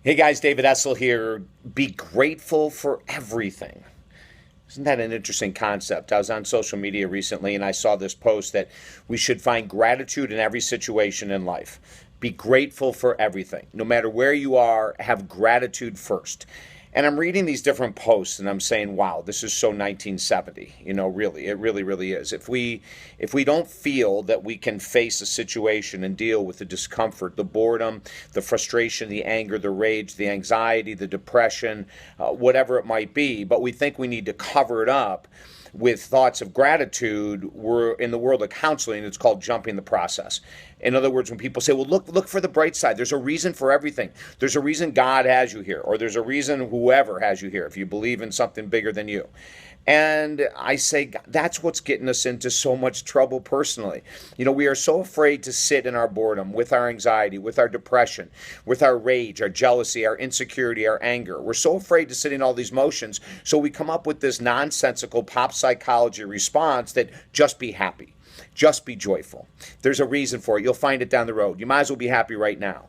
Hey guys, David Essel here. Be grateful for everything. Isn't that an interesting concept? I was on social media recently and I saw this post that we should find gratitude in every situation in life. Be grateful for everything. No matter where you are, have gratitude first. And I'm reading these different posts and I'm saying, wow, this is so 1970. Really, it really is. If we don't feel that we can face a situation and deal with the discomfort, the boredom, the frustration, the anger, the rage, the anxiety, the depression, whatever it might be, but we think we need to cover it up with thoughts of gratitude, we're in the world of counseling, it's called jumping the process. In other words, when people say, well, look for the bright side, there's a reason for everything. There's a reason God has you here, or there's a reason whoever has you here, if you believe in something bigger than you. And I say that's what's getting us into so much trouble personally. We are so afraid to sit in our boredom, with our anxiety, with our depression, with our rage, our jealousy, our insecurity, our anger. We're so afraid to sit in all these emotions, so we come up with this nonsensical pop psychology response that just be happy, just be joyful. There's a reason for it. You'll find it down the road. You might as well be happy right now.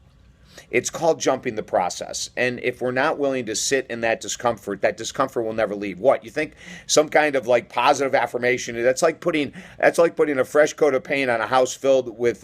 It's called jumping the process. And if we're not willing to sit in that discomfort will never leave. What? You think some kind of like positive affirmation, that's like putting a fresh coat of paint on a house filled with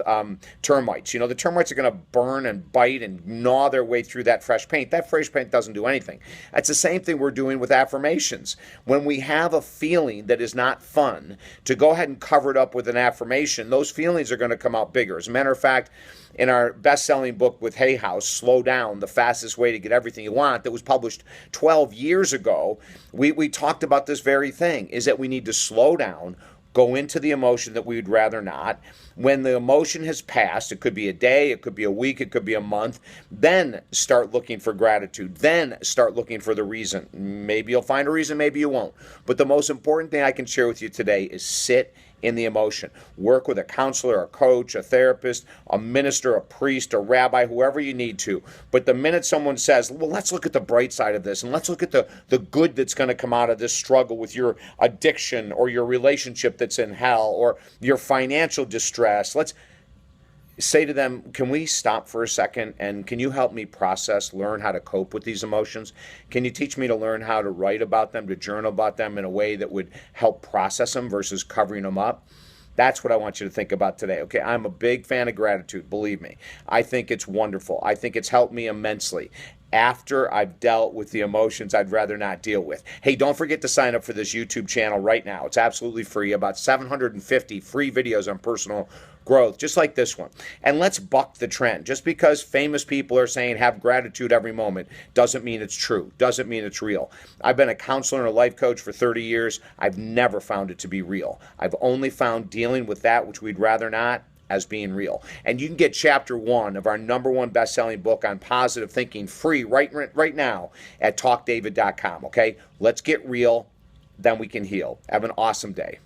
termites. The termites are going to burn and bite and gnaw their way through that fresh paint. That fresh paint doesn't do anything. That's the same thing we're doing with affirmations. When we have a feeling that is not fun, to go ahead and cover it up with an affirmation, those feelings are going to come out bigger. As a matter of fact, in our best-selling book with Hay House, Slow Down, the Fastest Way to Get Everything You Want, that was published 12 years ago, we talked about this very thing, is that we need to slow down, go into the emotion that we would rather not. When the emotion has passed, it could be a day, it could be a week, it could be a month, then start looking for gratitude, then start looking for the reason. Maybe you'll find a reason, maybe you won't. But the most important thing I can share with you today is sit in the emotion. Work with a counselor, a coach, a therapist, a minister, a priest, a rabbi, whoever you need to. But the minute someone says, well, let's look at the bright side of this and let's look at the good that's going to come out of this struggle with your addiction or your relationship that's in hell or your financial distress, let's say to them, can we stop for a second and can you help me learn how to cope with these emotions? Can you teach me to learn how to write about them, to journal about them in a way that would help process them versus covering them up? That's what I want you to think about today. Okay, I'm a big fan of gratitude, believe me. I think it's wonderful. I think it's helped me immensely after I've dealt with the emotions I'd rather not deal with. Hey, don't forget to sign up for this YouTube channel right now. It's absolutely free, about 750 free videos on personal growth, just like this one. And let's buck the trend. Just because famous people are saying have gratitude every moment doesn't mean it's true, doesn't mean it's real. I've been a counselor and a life coach for 30 years. I've never found it to be real. I've only found dealing with that which we'd rather not as being real. And you can get chapter 1 of our #1 best-selling book on positive thinking free right now at talkdavid.com, okay? Let's get real, then we can heal. Have an awesome day.